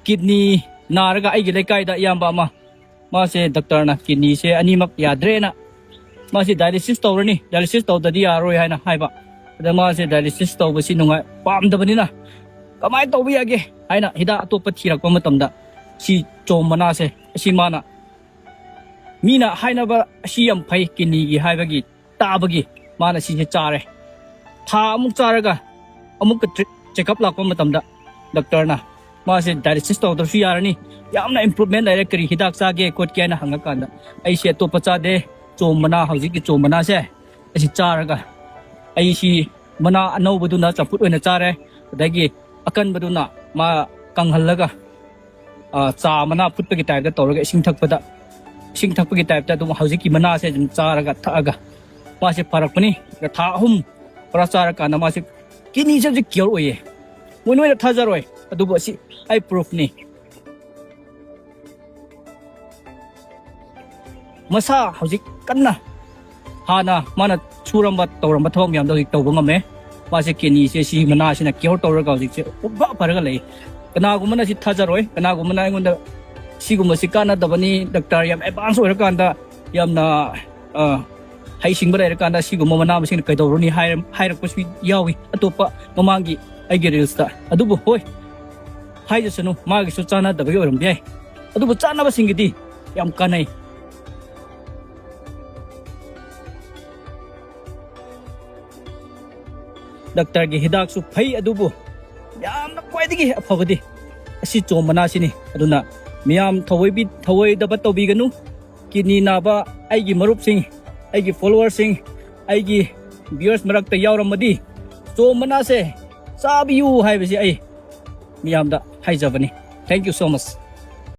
kidney नारगा आई लेकायदा इयाम्बा अमा मासे doctor ना किडनी से अनीमक याद्रे ना मासे डायलिसिस तौरनी डायलिसिस तौददी यारोय हायना हायबा अदा मासे डायलिसिस तौबसी नुंगाय पामदबनिना कमाय तौबि यागे हायना हिदा अतोप थिरकपा मतमदा सी चोम मना से सी माना मीना हायनाबा सी यम फै किडनी गी हायबगी ताबगी माना सी चारे था अमुक चारगा अमुक चेकअप लाकपा मतमदा डॉक्टर ना मासे डायलिसिस तौदरसु यारनी यामना इंप्रूवमेंट लायरे करी हिदाक चागे कोट के ना हंगा कांदा ऐसे अतोप चादे चोम मना हौजिक की चोम मना से ऐसी चारगा ऐसी मना अनौबदुना चंपुट ओइना चारे अदगी अकनबदुना मा कंगहल्लगा चा मना फुटपगी टाइपदा तौरगा इसिंग थकपगी टाइपदा दुम हौजिक की मना से जुम चारगा थअगा मासे फरकपनी था अहुम परा चारा काना मासे किडनी से क्योर ओये मोनोय थाजरोय अदुबो असि आई प्रूफ नि मसा हौजिक कन्ना हाना माना सुरंबा तौरंबा थोम याम दौजिक तौबा ngame मासे किडनी से सी मना सिना क्योर तौरगा हौजिक से उबा फरगा लई कनागुमना सि थाजरोय कनागुमना आइगोंदा सिगुमसि काना दबनी डॉक्टर याम एडवांस ओरकांदा यामना हाइसिंगबा लेरकांदा सिगुम मना मसिन कैदौरनी हाइरकपसि यावी अतोपा ममांगी आइगे रिल्सता अदुबो होय हाइजसनु मागिसु चाना दबगे ओरम बियाय अदुबो चानाबा सिंगिदि याम कानै डॉक्टर की हिदाक सु फै अदुबो यामना क्वाइदगी अफबदि असि चोम मना सिनी अदुना मियाम थवै दबा तौबिगनु किडनी नाबा आइगी मरुप सिंह आइगी फॉलोअर सिंह आइगी व्यूअर्स मरक्ता यावरमदि चोम मना से चाबियु हाइबसि आई मियामदा हाइजबनी थैंक यू सो मच